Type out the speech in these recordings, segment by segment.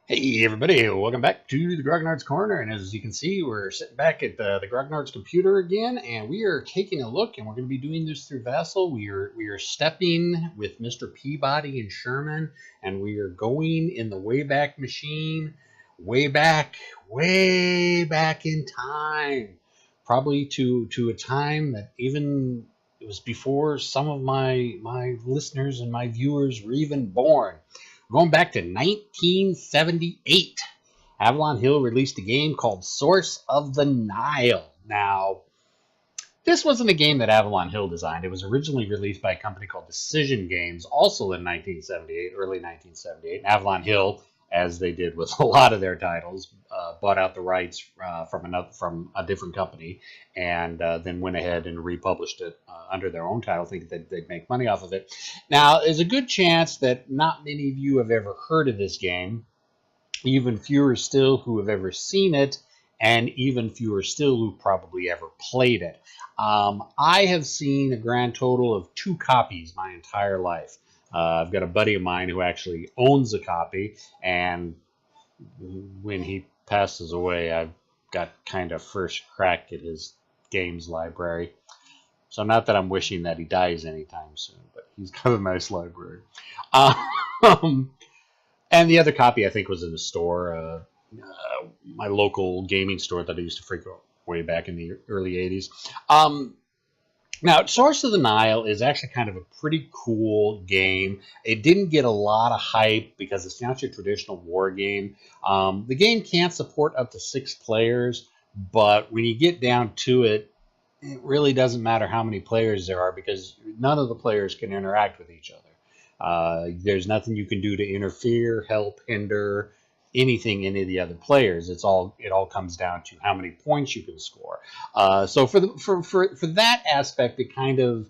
Hey everybody, welcome back to the Grognards Corner, and as you can see, we're sitting back at the Grognards computer again, and we are taking a look, and we're going to be doing this through Vassal. We are stepping with Mr. Peabody and Sherman, and we are going in the Wayback Machine, way back in time, probably to a time that even it was before some of my listeners and my viewers were even born. Going back to 1978, Avalon Hill released a game called Source of the Nile. Now, this wasn't a game that Avalon Hill designed. It was originally released by a company called Decision Games, also in 1978, early 1978. And Avalon Hill, as they did with a lot of their titles, bought out the rights from a different company, and then went ahead and republished it under their own title, thinking that they'd make money off of it. Now, there's a good chance that not many of you have ever heard of this game, even fewer still who have ever seen it, and even fewer still who probably ever played it. I have seen a grand total of 2 copies my entire life. I've got a buddy of mine who actually owns a copy, and when he passes away, I've got kind of first crack at his games library. So not that I'm wishing that he dies anytime soon, but he's got a nice library. Um, and the other copy I think was in the store, my local gaming store that I used to frequent way back in the early 80s. Now, Source of the Nile is actually kind of a pretty cool game. It didn't get a lot of hype because it's not your traditional war game. The game can't support up to 6 players, but when you get down to it, it really doesn't matter how many players there are because none of the players can interact with each other. There's nothing you can do to interfere, help, hinder anything any of the other players. It all comes down to how many points you can score. So for that aspect, it's kind of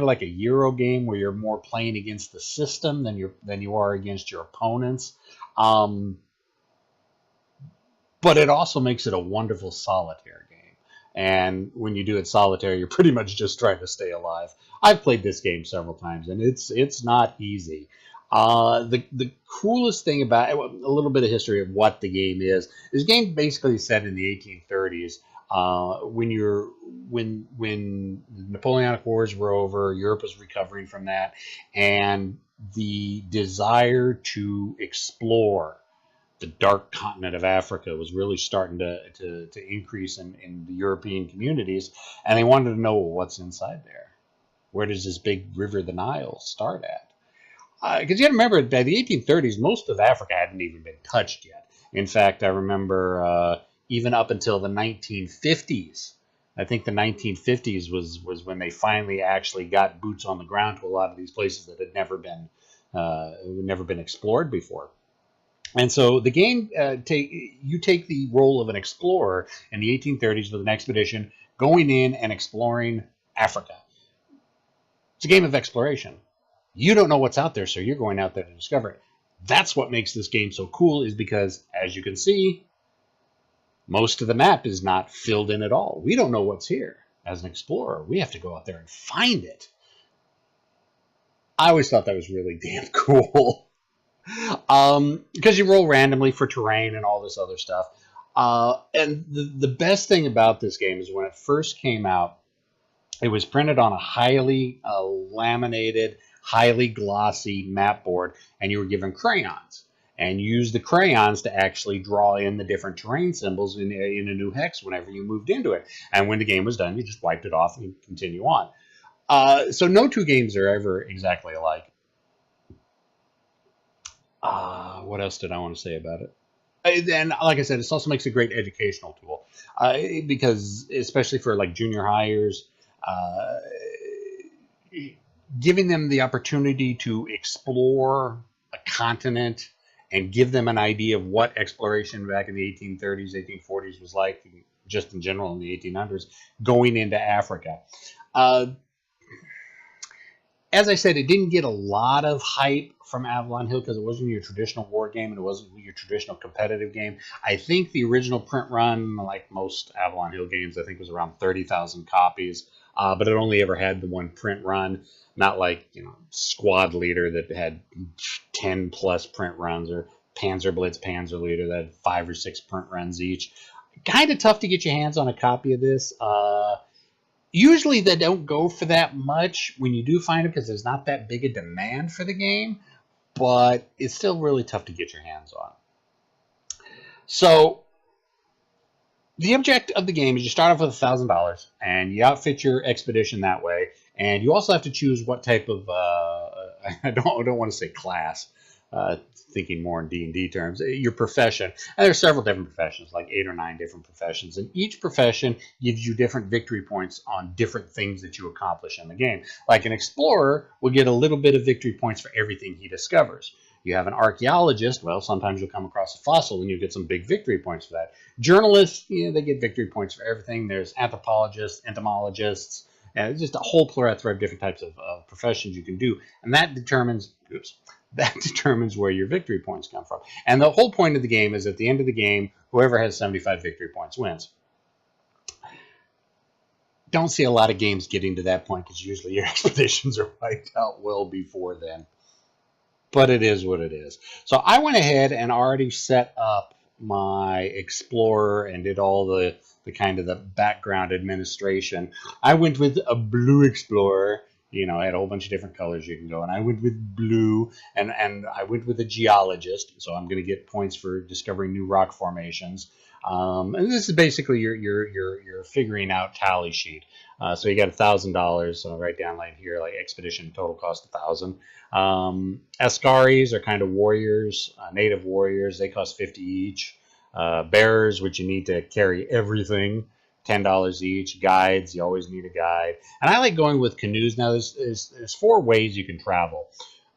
like a Euro game where you're more playing against the system than you are against your opponents. Um, but it also makes it a wonderful solitaire game. And when you do it solitaire, you're pretty much just trying to stay alive. I've played this game several times, and it's not easy. The coolest thing about it, a little bit of history of what the game is. This game basically set in the 1830s. When Napoleonic Wars were over, Europe was recovering from that, and the desire to explore the dark continent of Africa was really starting to increase in the European communities, and they wanted to know, well, what's inside there. Where does this big river, the Nile, start at? Because you got to remember, by the 1830s, most of Africa hadn't even been touched yet. In fact, I remember even up until the 1950s. I think the 1950s was when they finally actually got boots on the ground to a lot of these places that had never been explored before. And so the game you take the role of an explorer in the 1830s with an expedition going in and exploring Africa. It's a game of exploration. You don't know what's out there, so you're going out there to discover it. That's what makes this game so cool, is because, as you can see, most of the map is not filled in at all. We don't know what's here. As an explorer, we have to go out there and find it. I always thought that was really damn cool. Because you roll randomly for terrain and all this other stuff. And the best thing about this game is when it first came out, it was printed on a highly laminated, highly glossy map board, and you were given crayons. And you used the crayons to actually draw in the different terrain symbols in a new hex whenever you moved into it. And when the game was done, you just wiped it off and continue on. So no 2 games are ever exactly alike. What else did I want to say about it? And like I said, it also makes a great educational tool because, especially for like junior hires, uh, giving them the opportunity to explore a continent and give them an idea of what exploration back in the 1830s, 1840s was like, just in general in the 1800s, going into Africa. Uh, as I said, it didn't get a lot of hype from Avalon Hill because it wasn't your traditional war game and it wasn't your traditional competitive game. I think the original print run, like most Avalon Hill games, I think was around 30,000 copies, but it only ever had the one print run, not like Squad Leader that had 10 plus print runs, or Panzerblitz, Panzerleader that had 5 or 6 print runs each. Kind of tough to get your hands on a copy of this. Usually they don't go for that much when you do find them because there's not that big a demand for the game, but it's still really tough to get your hands on. So the object of the game is you start off with $1,000 and you outfit your expedition that way, and you also have to choose what type of I don't want to say class, thinking more in D&D terms, your profession. And there's several different professions, like 8 or 9 different professions, and each profession gives you different victory points on different things that you accomplish in the game. Like an explorer will get a little bit of victory points for everything he discovers. You have an archaeologist, well, sometimes you'll come across a fossil and you'll get some big victory points for that. Journalists, they get victory points for everything. There's anthropologists, entomologists, and just a whole plethora of different types of professions you can do. And that determines, where your victory points come from. And the whole point of the game is at the end of the game, whoever has 75 victory points wins. Don't see a lot of games getting to that point because usually your expeditions are wiped out well before then. But it is what it is. So I went ahead and already set up my Explorer and did all the kind of the background administration. I went with a blue Explorer. I had a whole bunch of different colors you can go. And I went with blue, and I went with a geologist. So I'm going to get points for discovering new rock formations. And this is basically your figuring out tally sheet. So you got $1,000. So I'll write down like here, like expedition total cost 1,000. Ascaris are kind of warriors, native warriors. They cost 50 each. Bearers, which you need to carry everything, $10 each. Guides, you always need a guide. And I like going with canoes. Now there's 4 ways you can travel: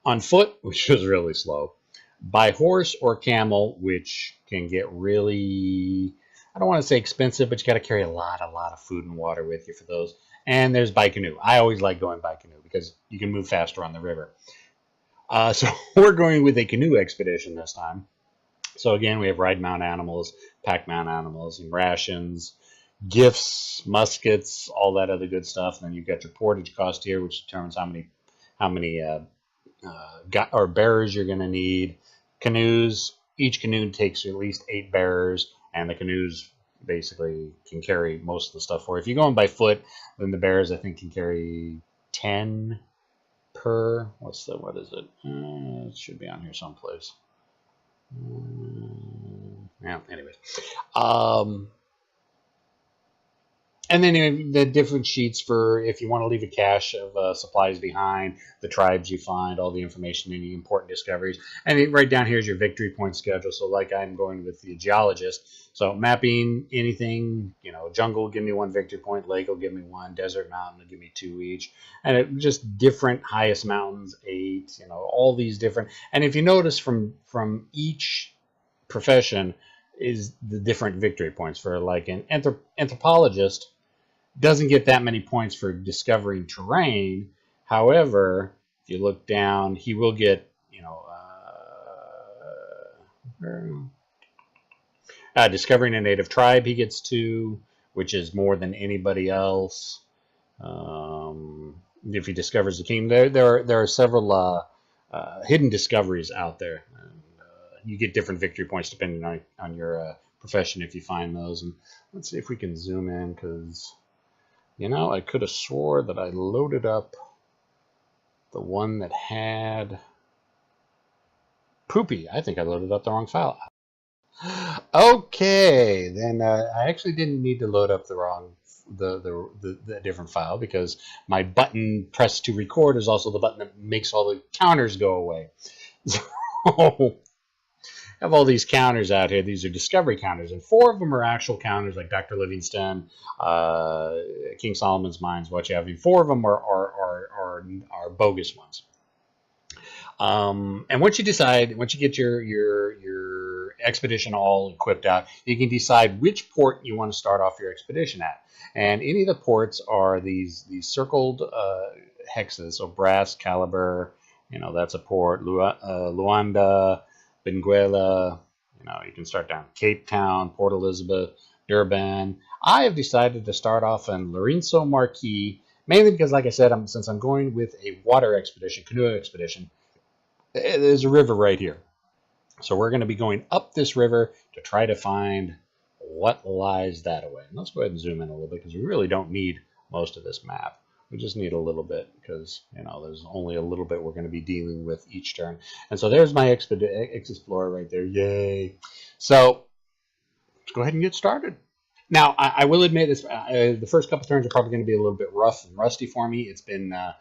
on foot, which is really slow; by horse or camel, which can get really, I don't want to say expensive, but you got to carry a lot of food and water with you for those. And there's by canoe. I always like going by canoe because you can move faster on the river. So we're going with a canoe expedition this time. So again, we have ride mount animals, pack mount animals, and rations, gifts, muskets, all that other good stuff. And then you've got your portage cost here, which determines how many bearers you're going to need. Canoes, each canoe takes at least 8 bearers, and the canoes basically can carry most of the stuff for you. If you're going by foot, then the bearers I think can carry 10 per. What is it? It should be on here someplace. Yeah, anyways. And then the different sheets for if you want to leave a cache of supplies behind, the tribes you find, all the information, any important discoveries. And right down here is your victory point schedule. So like I'm going with the geologist. So mapping anything, jungle will give me 1 victory point, lake will give me 1, desert mountain will give me 2 each. And it just different highest mountains, 8, all these different. And if you notice from each profession is the different victory points. For like an anthropologist, doesn't get that many points for discovering terrain. However, if you look down, he will get, discovering a native tribe, he gets 2, which is more than anybody else. If he discovers a kingdom, there are several hidden discoveries out there. And, you get different victory points depending on your profession if you find those. And let's see if we can zoom in because, I could have swore that I loaded up the one that had Poopy. I think I loaded up the wrong file. Okay, then I actually didn't need to load up the different file because my button press to record is also the button that makes all the counters go away. So I have all these counters out here. These are discovery counters, and 4 of them are actual counters, like Dr. Livingstone, King Solomon's Mines, what you have. 4 of them are bogus ones. And once you get your expedition all equipped out, you can decide which port you want to start off your expedition at. And any of the ports are these circled hexes. So Brass, Caliber, that's a port. Luanda, Benguela, you can start down Cape Town, Port Elizabeth, Durban. I have decided to start off in Lourenço Marquis, mainly because, like I said, since I'm going with a water expedition, canoe expedition, there's a river right here. So we're going to be going up this river to try to find what lies that away. And let's go ahead and zoom in a little bit because we really don't need most of this map. We just need a little bit because, you know, there's only a little bit we're going to be dealing with each turn. And so there's my Explorer right there. Yay. So let's go ahead and get started. Now, I will admit this, the first couple turns are probably going to be a little bit rough and rusty for me. It's been a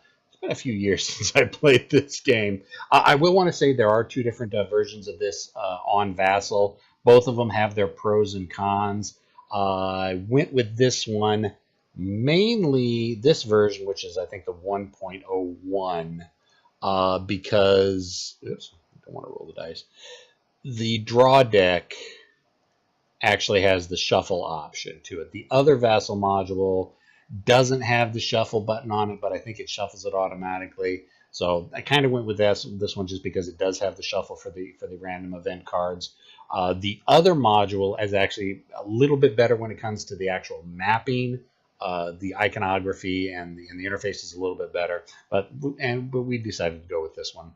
few years since I played this game. I will want to say there are two different versions of this on Vassal. Both of them have their pros and cons. I went with this one, mainly this version, which is I think the 1.01, because, oops, I don't want to roll the dice. The draw deck actually has the shuffle option to it. The other Vassal module doesn't have the shuffle button on it, but I think it shuffles it automatically. So I kind of went with this one just because it does have the shuffle for the random event cards. The other module is actually a little bit better when it comes to the actual mapping. The iconography and the interface is a little bit better, but we decided to go with this one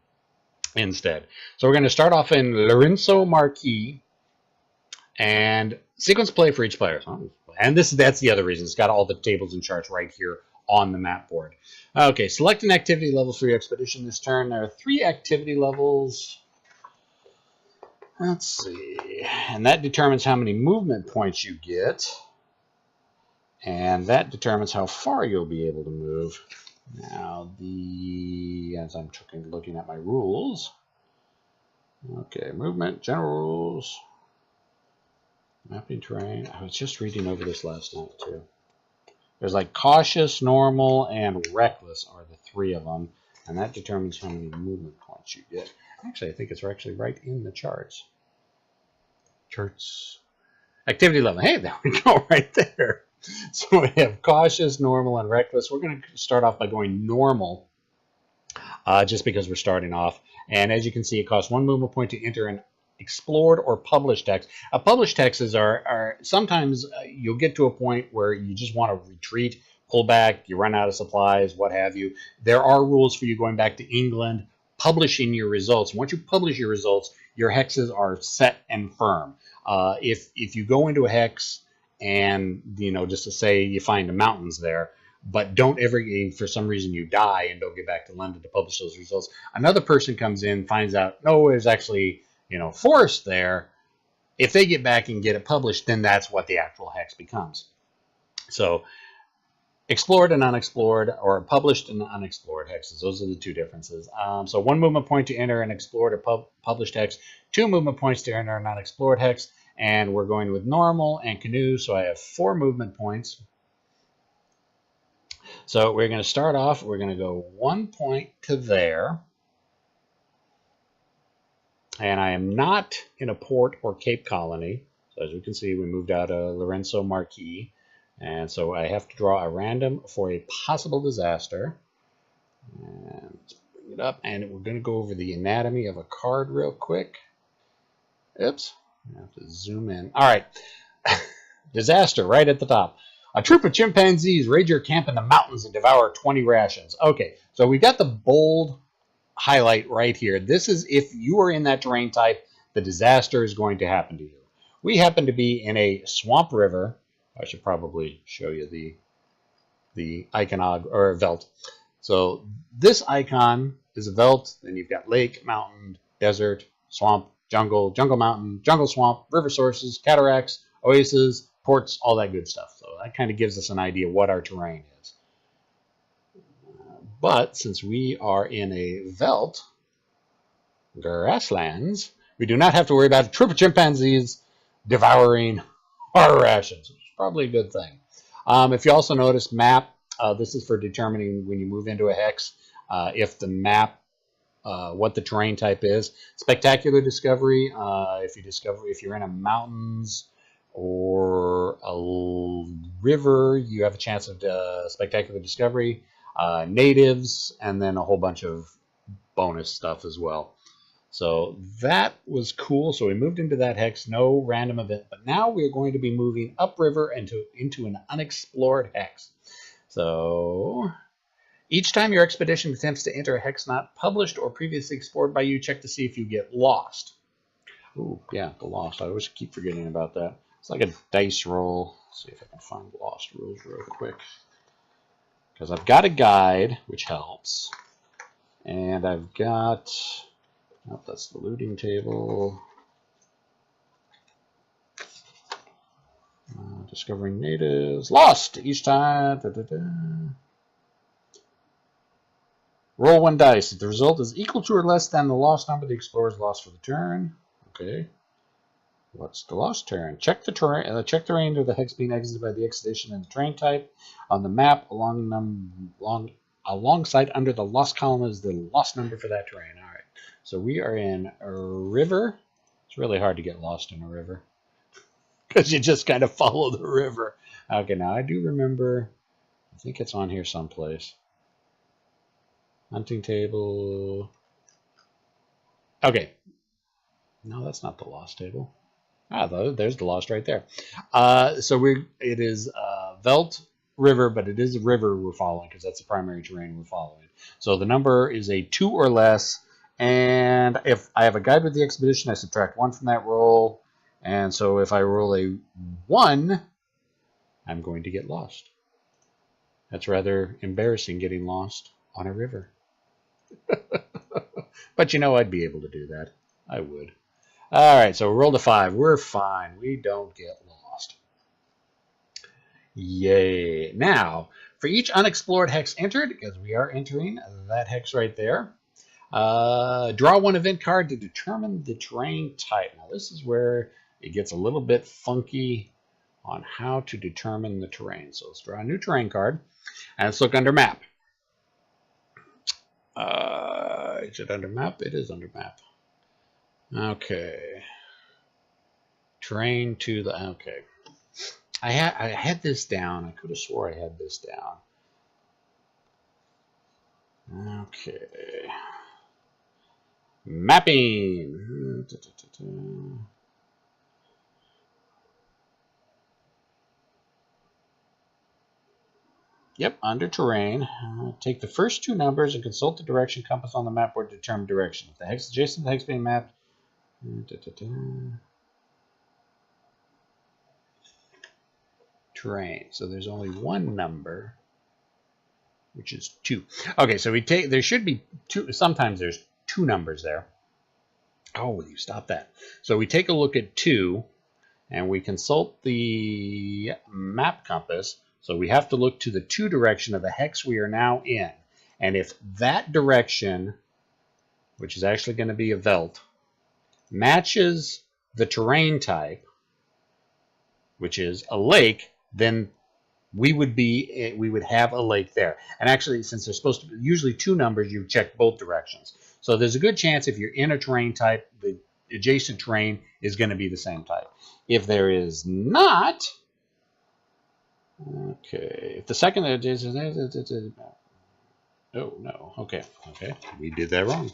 instead. So we're going to start off in Lorenzo Marquis. And sequence play for each player. And that's the other reason. It's got all the tables and charts right here on the map board. Okay, select an activity level for your expedition this turn. There are 3 activity levels. Let's see. And that determines how many movement points you get. And that determines how far you'll be able to move. Now, as I'm looking at my rules. Okay, movement, general rules. Mapping terrain. I was just reading over this last night too. There's like cautious, normal, and reckless are the 3 of them, and that determines how many movement points you get. Actually, I think it's actually right in the charts. Charts. Activity level. Hey, there we go, right there. So we have cautious, normal, and reckless. We're going to start off by going normal, just because we're starting off. And as you can see, it costs 1 movement point to enter an explored or published text. Published texts are sometimes you'll get to a point where you just want to retreat, pull back, you run out of supplies, what have you. There are rules for you going back to England, publishing your results. Once you publish your results, your hexes are set and firm. If you go into a hex and, you know, just to say you find the mountains there, but don't ever, for some reason you die and don't get back to London to publish those results, another person comes in, finds out, no, there's actually, you know, forest there. If they get back and get it published, then that's what the actual hex becomes. So explored and unexplored, or published and unexplored hexes, those are the 2 differences. So 1 movement point to enter an explored or published hex, 2 movement points to enter an unexplored hex, and we're going with normal and canoe, so I have 4 movement points. So we're going to start off, we're going to go 1 point to there. And I am not in a port or Cape Colony. So as you can see, we moved out of Lorenzo Marquis. And so I have to draw a random for a possible disaster. And let's bring it up. And we're going to go over the anatomy of a card real quick. Oops. I have to zoom in. All right. Disaster right at the top. A troop of chimpanzees raid your camp in the mountains and devour 20 rations. Okay, so we got the bold highlight right here. This is if you are in that terrain type, the disaster is going to happen to you. We happen to be in a swamp river. I should probably show you the icon or veld. So this icon is a veld, then you've got lake, mountain, desert, swamp, jungle, jungle mountain, jungle swamp, river sources, cataracts, oases, ports, all that good stuff. So that kind of gives us an idea what our terrain is. But since we are in a veldt, grasslands, we do not have to worry about a troop of chimpanzees devouring our rations, which is probably a good thing. If you also notice map, this is for determining when you move into a hex, if the map, what the terrain type is. Spectacular discovery, if you're in a mountains or a river, you have a chance of spectacular discovery. Natives, and then a whole bunch of bonus stuff as well. So that was cool. So we moved into that hex, no random event. But now we're going to be moving upriver into an unexplored hex. So each time your expedition attempts to enter a hex not published or previously explored by you, check to see if you get lost. Ooh, yeah, the lost. I always keep forgetting about that. It's like a dice roll. Let's see if I can find the lost rules real quick. Because I've got a guide, which helps. And I've got... Oh, that's the looting table. Discovering natives. Lost each time. Da, da, da. Roll 1 dice. If the result is equal to or less than the lost number, the explorer is lost for the turn. Okay. What's the lost terrain? Check the terrain. Check the range of the hex being exited by the expedition and the terrain type on the map. Alongside under the lost column is the lost number for that terrain. All right. So we are in a river. It's really hard to get lost in a river because you just kind of follow the river. Okay. Now I do remember. I think it's on here someplace. Hunting table. Okay. No, that's not the lost table. Ah, there's the lost right there. It is Velt River, but it is a river we're following because that's the primary terrain we're following. So the number is a 2 or less, and if I have a guide with the expedition, I subtract 1 from that roll, and so if I roll a 1, I'm going to get lost. That's rather embarrassing, getting lost on a river. But you know, I'd be able to do that. I would. All right, so roll to 5. We're fine. We don't get lost. Yay. Now, for each unexplored hex entered, because we are entering that hex right there, draw 1 event card to determine the terrain type. Now, this is where it gets a little bit funky on how to determine the terrain. So let's draw a new terrain card, and let's look under map. Is it under map? It is under map. Okay. Terrain to the... Okay. I had this down. I could have swore I had this down. Okay. Mapping. Yep, under terrain. Take the first 2 numbers and consult the direction compass on the map board to determine direction. If the hex adjacent to the hex being mapped... Terrain. So there's only 1 number, which is 2. Okay, so there should be 2. Sometimes there's 2 numbers there. Oh, will you stop that? So we take a look at 2, and we consult the map compass. So we have to look to the 2 direction of the hex we are now in. And if that direction, which is actually going to be a veld, matches the terrain type, which is a lake, then we would have a lake there. And actually, since there's supposed to be usually 2 numbers, you check both directions. So there's a good chance if you're in a terrain type, the adjacent terrain is going to be the same type. If there is not, okay, if the second adjacent, oh no, okay, we did that wrong.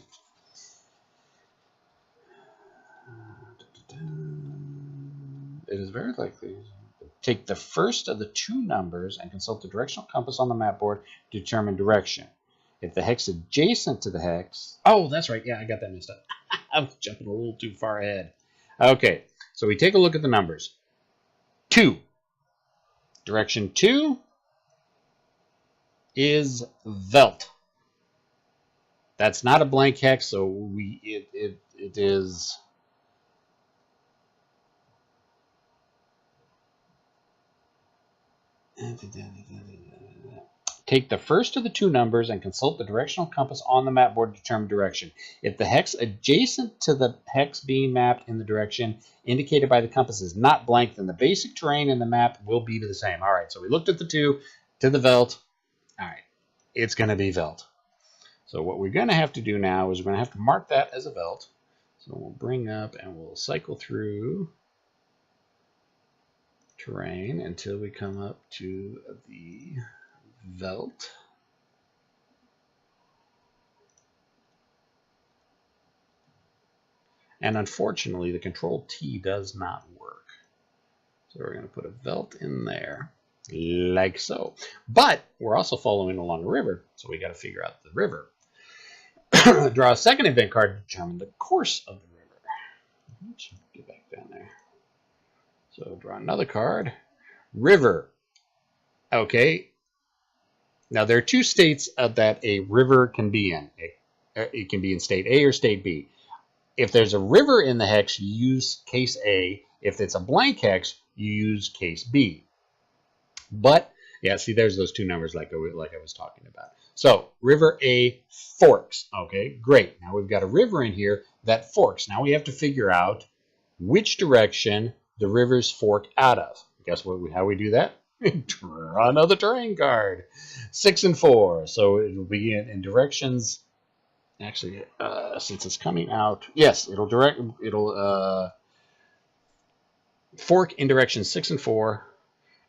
It is very likely. Take the first of the 2 numbers and consult the directional compass on the map board to determine direction. If the hex adjacent to the hex... Oh, that's right. Yeah, I got that messed up. I was jumping a little too far ahead. Okay, so we take a look at the numbers. 2. Direction 2 is Velt. That's not a blank hex, so it is... Take the first of the 2 numbers and consult the directional compass on the map board to determine direction. If the hex adjacent to the hex being mapped in the direction indicated by the compass is not blank, then the basic terrain in the map will be the same. All right, so we looked at the 2 to the veld. All right, it's going to be veld. So what we're going to have to do now is we're going to have to mark that as a veld. So we'll bring up and we'll cycle through terrain until we come up to the veld. And unfortunately, the Control T does not work. So we're going to put a veld in there, like so. But we're also following along a river, so we got to figure out the river. Draw a second event card to determine the course of the river. Oops, get back down there. So draw another card. River. Okay. Now there are two states that a river can be in. It can be in state A or state B. If there's a river in the hex, you use case A. If it's a blank hex, you use case B. But yeah, see, there's those two numbers like I was talking about. So river A forks. Okay, great. Now we've got a river in here that forks. Now we have to figure out which direction the rivers fork out of. Guess how we do that? Draw another terrain card. 6 and 4. So it will be in directions. Actually, since it's coming out, yes, it'll fork in directions 6 and 4.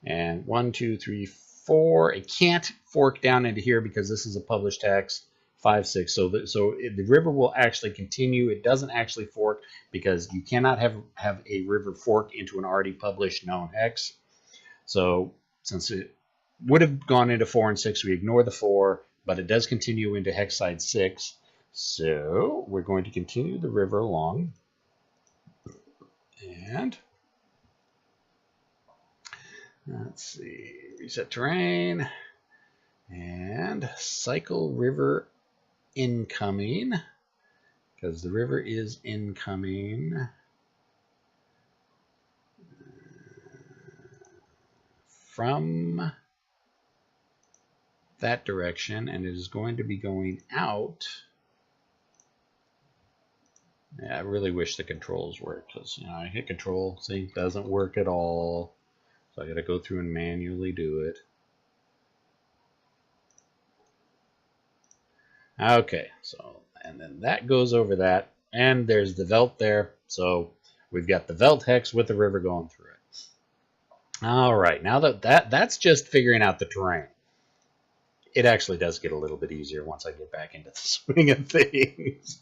And 1, 2, 3, 4. It can't fork down into here because this is a published hex. 5, 6. So the river will actually continue. It doesn't actually fork because you cannot have a river fork into an already published known hex. So since it would have gone into 4 and 6, we ignore the 4, but it does continue into hex side 6. So we're going to continue the river along. And let's see, reset terrain and cycle river incoming, because the river is incoming from that direction, and it is going to be going out. Yeah, I really wish the controls worked, because I hit control, see, doesn't work at all. So I got to go through and manually do it. Okay, so, and then that goes over that, and there's the Veld there. So we've got the Veld hex with the river going through it. All right, now that's just figuring out the terrain. It actually does get a little bit easier once I get back into the swing of things.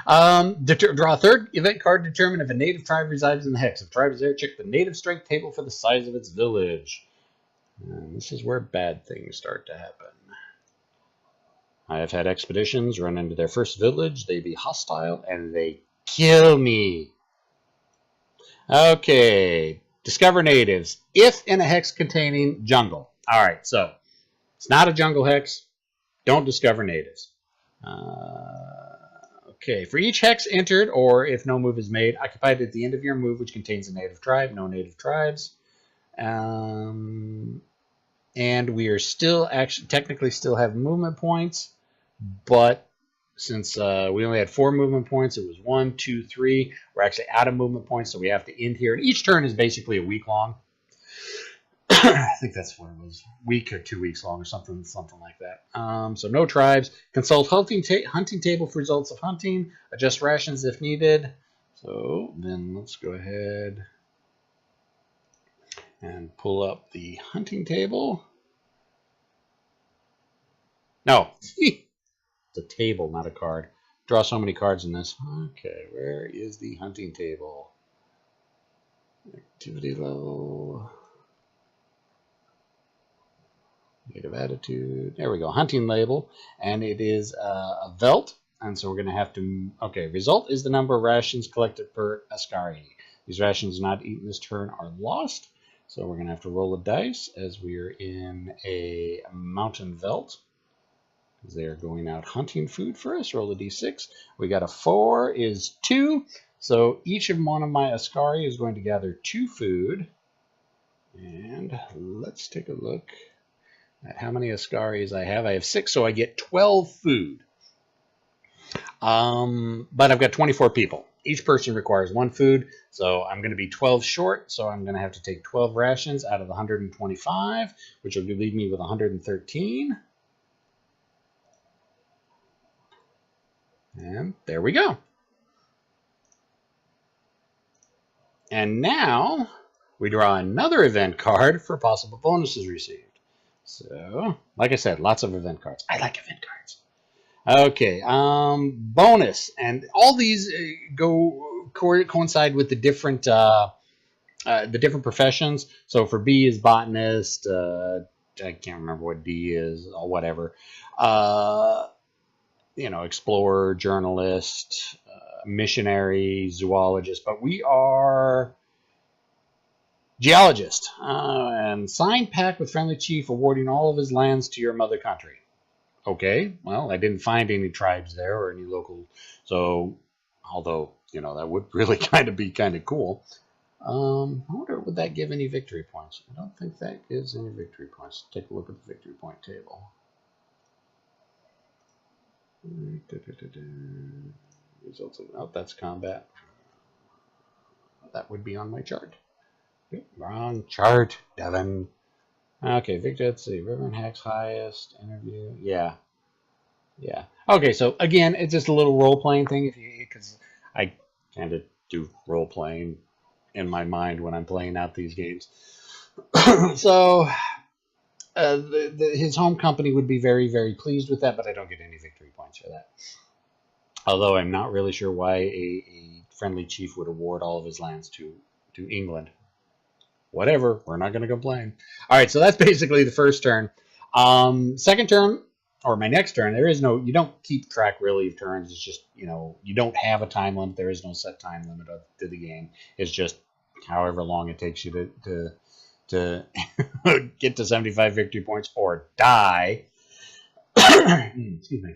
Draw a third event card to determine if a native tribe resides in the hex. If the tribe is there, check the native strength table for the size of its village. And this is where bad things start to happen. I have had expeditions run into their first village. They be hostile, and they kill me. Okay, discover natives. If in a hex containing jungle. All right, so it's not a jungle hex. Don't discover natives. Okay, for each hex entered, or if no move is made, occupied at the end of your move, which contains a native tribe. No native tribes. And we are still technically still have movement points, but since we only had 4 movement points, it was 1, 2, 3. We're actually out of movement points, so we have to end here. And each turn is basically a week long. I think that's what it was, week or 2 weeks long or something like that. So no tribes. Consult hunting table for results of hunting. Adjust rations if needed. So then let's go ahead and pull up the hunting table. No, it's a table, not a card. Draw so many cards in this. Okay, where is the hunting table? Activity level. Native attitude. There we go. Hunting label. And it is a Velt. And so we're going to have to... Okay, result is the number of rations collected per Ascari. These rations not eaten this turn are lost. So we're going to have to roll a dice as we are in a mountain Velt. They are going out hunting food for us. Roll a d6. We got a 4 is 2. So each of one of my Ascari is going to gather 2 food. And let's take a look at how many Ascaris I have. I have 6, so I get 12 food. But I've got 24 people. Each person requires 1 food, so I'm going to be 12 short, so I'm going to have to take 12 rations out of the 125, which will leave me with 113. And there we go. And now we draw another event card for possible bonuses received. So, like I said, lots of event cards. I like event cards. Okay, bonus. And all these coincide with the different professions. So for B is botanist. I can't remember what D is or whatever. Explorer, journalist, missionary zoologist, but we are geologist. And signed pact with friendly chief awarding all of his lands to your mother country. Okay, well, I didn't find any tribes there or any local, so although, you know, that would really kind of be kind of cool. I wonder, would that give any victory points? I don't think that gives any victory points. Take a look at the victory point table. Results of, oh, that's combat. That would be on my chart. Wrong chart, Devin. Okay, Victor, let's see. River and Hex highest interview. Yeah. Yeah. Okay, so again, it's just a little role playing thing because I kind of do role playing in my mind when I'm playing out these games. So his home company would be very, very pleased with that, but I don't get any victory points for that. Although I'm not really sure why a friendly chief would award all of his lands to England. Whatever, we're not going to complain. All right, so that's basically the first turn. Second turn, or my next turn, there is no, you don't keep track really of turns. It's just, you know, you don't have a time limit. There is no set time limit to the game. It's just however long it takes you to get to 75 victory points or die. Excuse me.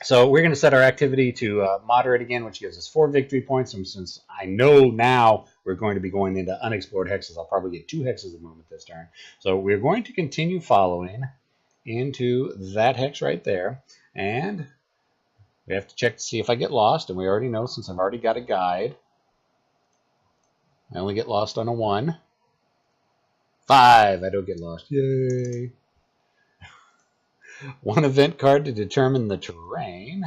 So we're going to set our activity to moderate again, which gives us 4 victory points. And since I know now we're going to be going into unexplored hexes, I'll probably get 2 hexes of movement this turn. So we're going to continue following into that hex right there. And we have to check to see if I get lost. And we already know, since I've already got a guide, I only get lost on a 1. 5, I don't get lost. Yay. 1 event card to determine the terrain.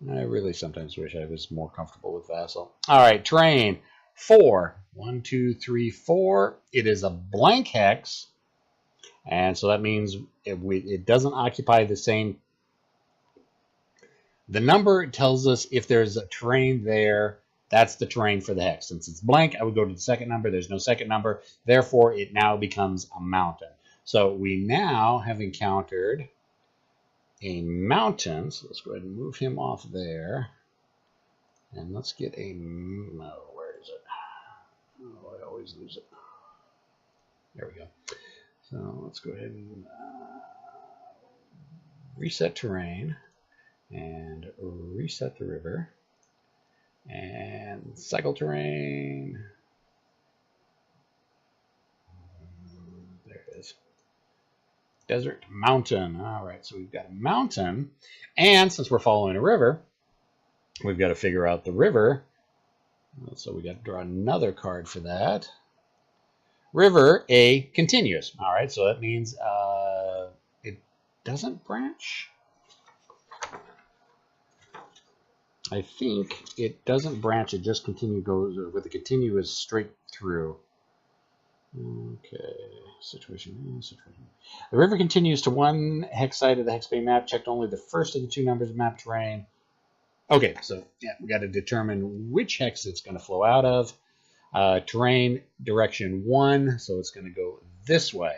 I really sometimes wish I was more comfortable with Vassal. All right, terrain. 4. 1, 2, 3, 4. It is a blank hex. And so that means it doesn't occupy the same. The number tells us if there's a terrain there, that's the terrain for the hex. Since it's blank, I would go to the second number. There's no second number. Therefore, it now becomes a mountain. So we now have encountered a mountain. So let's go ahead and move him off there. And let's get a, oh, where is it? Oh, I always lose it. There we go. So let's go ahead and reset terrain and reset the river and cycle terrain. There it is. Desert, mountain. All right, so we've got a mountain. And since we're following a river, we've got to figure out the river. So we got to draw another card for that. River, a continuous. All right, so that means it doesn't branch. I think it doesn't branch. It just goes with a continuous straight through. Okay, situation. The river continues to 1 hex side of the hex bay map. Checked only the first of the 2 numbers of map terrain. Okay, so yeah, we got to determine which hex it's going to flow out of. Terrain direction 1, so it's going to go this way.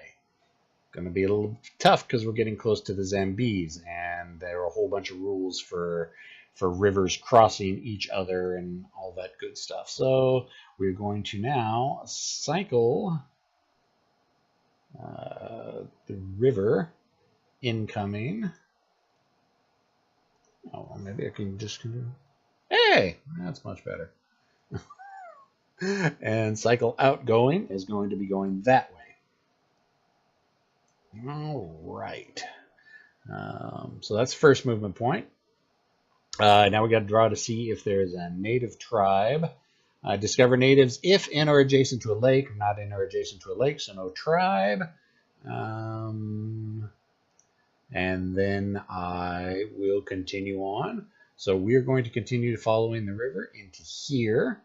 Going to be a little tough because we're getting close to the Zambeze, and there are a whole bunch of rules for rivers crossing each other and all that good stuff. So we're going to now cycle the river incoming. Oh, well, maybe I can just do. Hey, that's much better. And cycle outgoing is going to be going that way. All right. So that's first movement point. Now we got to draw to see if there's a native tribe. Discover natives if in or adjacent to a lake, not in or adjacent to a lake, so no tribe. And then I will continue on. So we're going to continue following the river into here.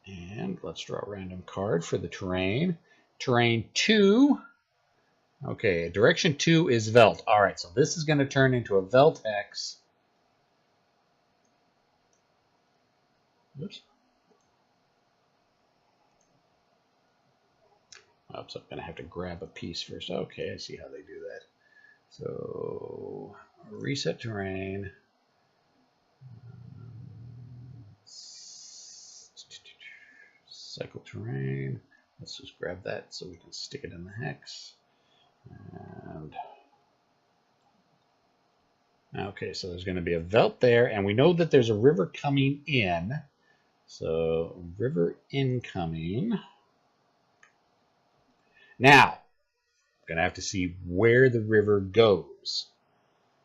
And let's draw a random card for the terrain. Terrain 2. Okay, direction 2 is Veld. All right, so this is going to turn into a Veld hex. Oops. Oops, I'm going to have to grab a piece first. Okay, I see how they do that. So reset terrain. Cycle terrain. Let's just grab that so we can stick it in the hex. And okay, so there's going to be a veld there, and we know that there's a river coming in. So river incoming. Now, I'm going to have to see where the river goes.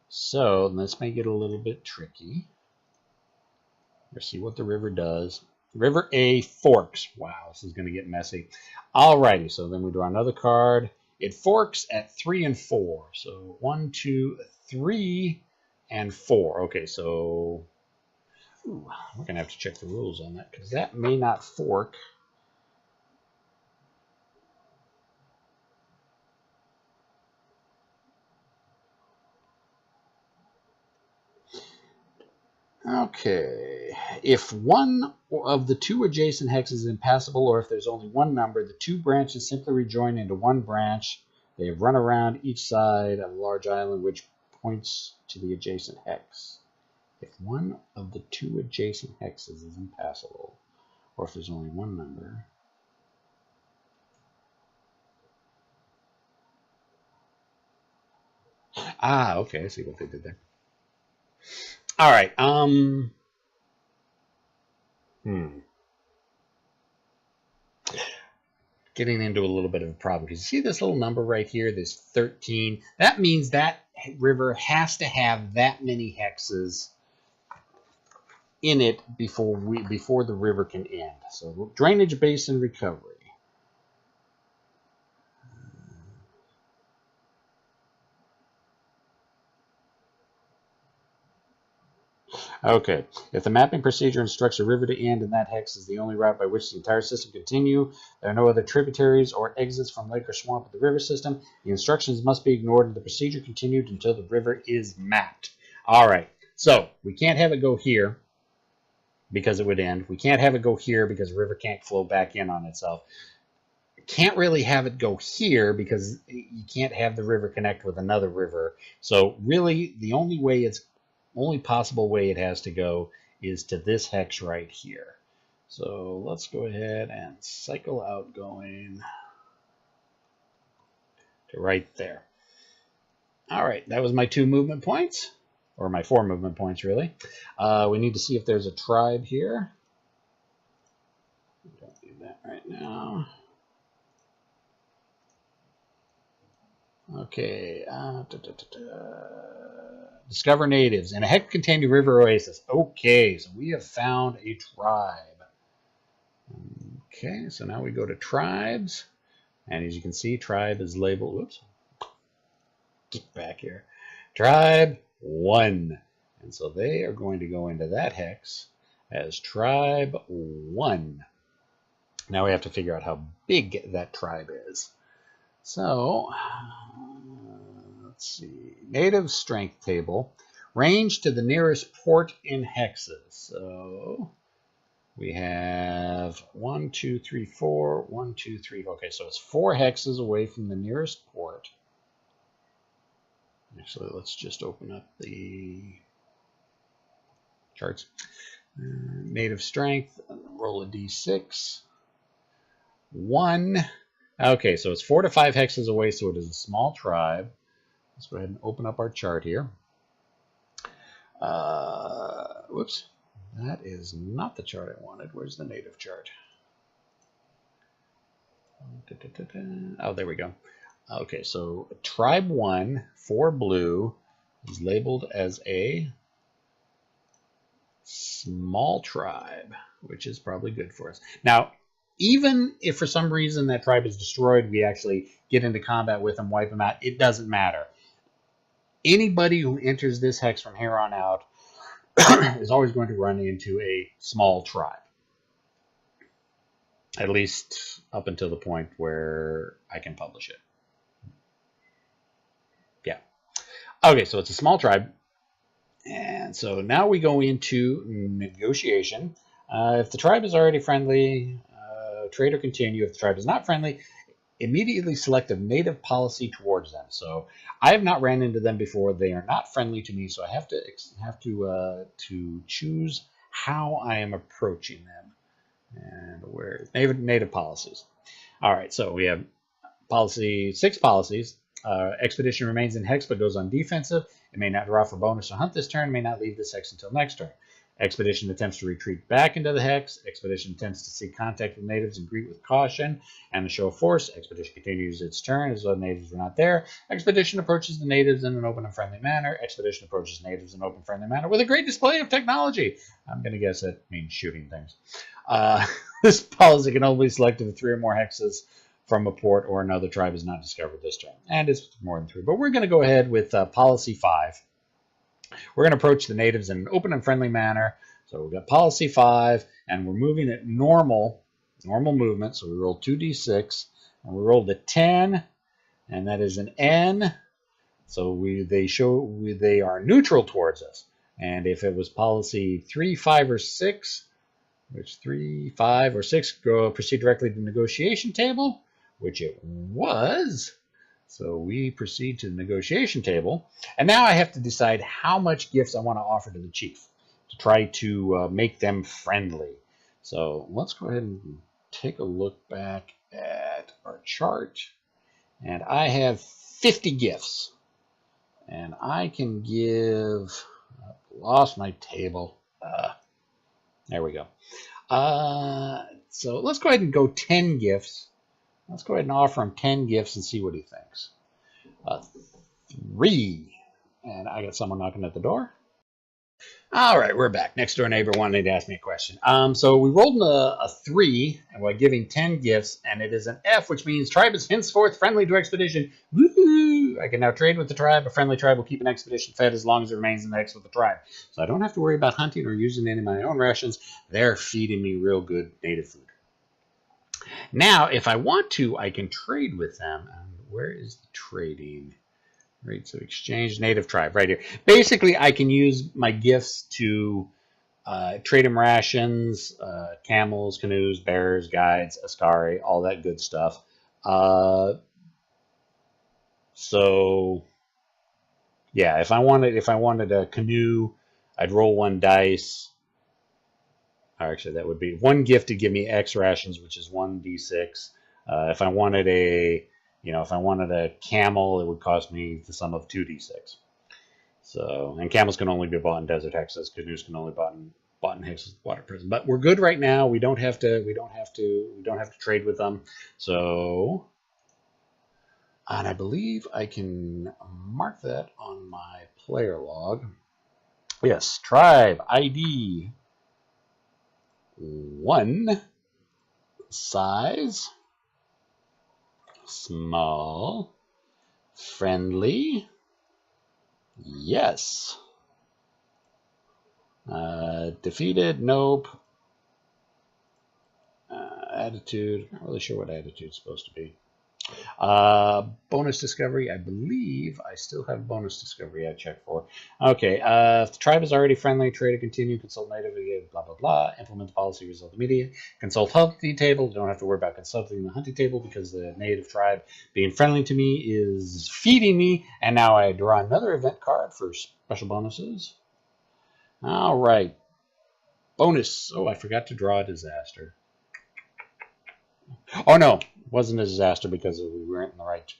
So this may get a little bit tricky. Let's see what the river does. River A forks. Wow, this is going to get messy. Alrighty, so then we draw another card. It forks at 3 and 4. So 1, 2, 3, and 4. Okay, so we're going to have to check the rules on that because that may not fork. Okay, if one of the two adjacent hexes is impassable, or if there's only one number, the two branches simply rejoin into one branch. They have run around each side of a large island which points to the adjacent hex. If one of the two adjacent hexes is impassable, or if there's only one number, okay, I see what they did there. All right, getting into a little bit of a problem because you see this little number right here, this 13. That means that river has to have that many hexes in it before the river can end. So drainage basin recovery. Okay, if the mapping procedure instructs a river to end and that hex is the only route by which the entire system continue, there are no other tributaries or exits from lake or swamp of the river system, the instructions must be ignored and the procedure continued until the river is mapped. All right, so we can't have it go here because it would end. We can't have it go here because the river can't flow back in on itself. Can't really have it go here because you can't have the river connect with another river. So really, the only possible way it has to go is to this hex right here. So let's go ahead and cycle outgoing to right there. All right, that was my 2 movement points, or my 4 movement points, really. We need to see if there's a tribe here. We don't need that right now. Okay. Discover natives in a hex-containing river oasis. Okay, so we have found a tribe. Okay, so now we go to tribes. And as you can see, tribe is labeled, whoops, get back here. Tribe 1. And so they are going to go into that hex as tribe 1. Now we have to figure out how big that tribe is. So, let's see. Native strength table. Range to the nearest port in hexes. So, we have 1, 2, 3, 4. 1, 2, 3. Okay, so it's 4 hexes away from the nearest port. Actually, let's just open up the charts. Native strength. Roll a d6. 1. Okay, so it's 4 to 5 hexes away, so it is a small tribe. Let's go ahead and open up our chart here. Whoops, that is not the chart I wanted. Where's the native chart? Oh, there we go. Okay, so tribe 1, 4 blue, is labeled as a small tribe, which is probably good for us. Now, even if for some reason that tribe is destroyed, we actually get into combat with them, wipe them out, it doesn't matter. Anybody who enters this hex from here on out is always going to run into a small tribe. At least up until the point where I can publish it. Yeah. Okay, so it's a small tribe. And so now we go into negotiation. If the tribe is already friendly, trade or continue. If the tribe is not friendly, immediately select a native policy towards them. So I have not ran into them before. They are not friendly to me, so I have to choose how I am approaching them. And where native policies. All right, so we have six policies. Expedition remains in hex but goes on defensive. It may not draw for bonus or hunt this turn. May not leave this hex until next turn. Expedition attempts to retreat back into the hex. Expedition attempts to seek contact with natives and greet with caution and a show of force. Expedition continues its turn as though natives were not there. Expedition approaches the natives in an open and friendly manner. Expedition approaches natives in an open and friendly manner with a great display of technology. I'm going to guess that means shooting things. This policy can only be selected with 3 or more hexes from a port or another tribe is not discovered this turn. And it's more than 3. But we're going to go ahead with policy 5. We're going to approach the natives in an open and friendly manner. So we've got policy 5, and we're moving at normal movement. So we roll 2d6, and we rolled a 10, and that is an N. So they are neutral towards us. And if it was policy 3, 5, or 6, which 3, 5, or 6 proceed directly to the negotiation table, which it was. So we proceed to the negotiation table. And now I have to decide how much gifts I want to offer to the chief to try to make them friendly. So let's go ahead and take a look back at our chart. And I have 50 gifts. And I can give, lost my table. There we go. So let's go ahead and go 10 gifts. Let's go ahead and offer him 10 gifts and see what he thinks. 3. And I got someone knocking at the door. All right, we're back. Next door neighbor wanted to ask me a question. So we rolled a 3, and we're giving 10 gifts, and it is an F, which means tribe is henceforth friendly to expedition. Woohoo! I can now trade with the tribe. A friendly tribe will keep an expedition fed as long as it remains in the hex with the tribe. So I don't have to worry about hunting or using any of my own rations. They're feeding me real good native food. Now, if I want to, I can trade with them. Where is the trading? Rates of exchange, native tribe, right here. Basically, I can use my gifts to trade them rations, camels, canoes, bears, guides, Ascari, all that good stuff. So, yeah, if I wanted a canoe, I'd roll 1 dice. Actually, that would be 1 gift to give me X rations, which is 1d6. If I wanted a camel, it would cost me the sum of 2d6. So, and camels can only be bought in desert hexes. Canoes can only be bought in hexes with water prison. But we're good right now. We don't have to trade with them. So, and I believe I can mark that on my player log. Yes, tribe ID 1, size small, friendly, yes. Defeated, nope. Attitude, not really sure what attitude is supposed to be. Bonus discovery, I believe I still have bonus discovery I checked for. Okay, if the tribe is already friendly, trade to continue, consult native, blah, blah, blah, implement the policy, result immediate, consult hunting table, don't have to worry about consulting the hunting table because the native tribe being friendly to me is feeding me, and now I draw another event card for special bonuses. All right, bonus, oh, I forgot to draw a disaster. Oh, no, it wasn't a disaster because we weren't in the right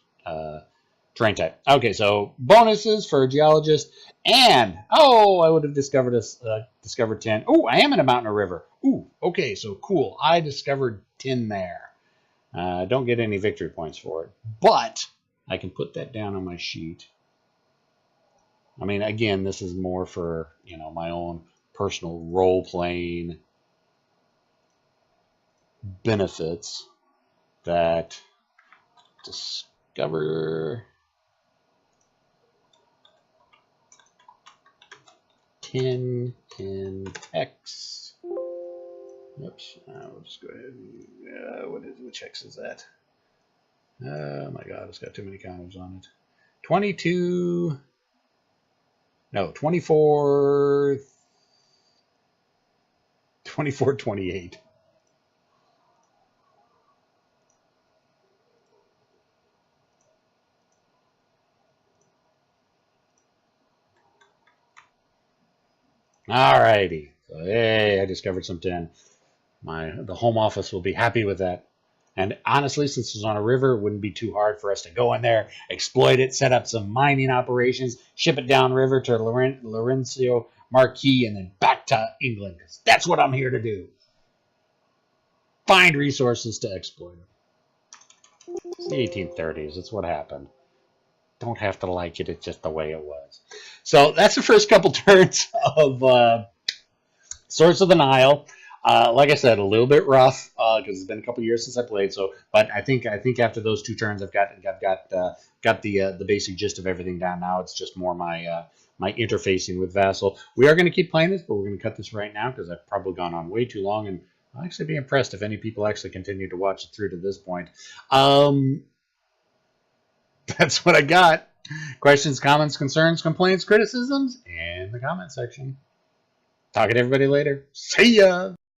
terrain type. Okay, so bonuses for geologists. And, oh, I would have discovered 10. Oh, I am in a mountain or river. Ooh, okay, so cool. I discovered 10 there. Don't get any victory points for it. But I can put that down on my sheet. I mean, again, this is more for, my own personal role-playing benefits. That discover 10 in X. Oops, we'll just go ahead and, which X is that? Oh my god, it's got too many counters on it. 24, 28. Alrighty. So, hey, I discovered some 10. The home office will be happy with that. And honestly, since it's on a river, it wouldn't be too hard for us to go in there, exploit it, set up some mining operations, ship it downriver to Laurencio Marquis, and then back to England. 'Cause that's what I'm here to do. Find resources to exploit them. It's the 1830s. It's what happened. Don't have to like it. It's just the way it was. So that's the first couple turns of Swords of the Nile. Like I said, a little bit rough because it's been a couple years since I played. So, but I think after those two turns, I've got the basic gist of everything down. Now it's just more my interfacing with Vassal. We are going to keep playing this, but we're going to cut this right now because I've probably gone on way too long, and I'll actually be impressed if any people actually continue to watch it through to this point. That's what I got. Questions, comments, concerns, complaints, criticisms in the comment section. Talking to everybody later. See ya!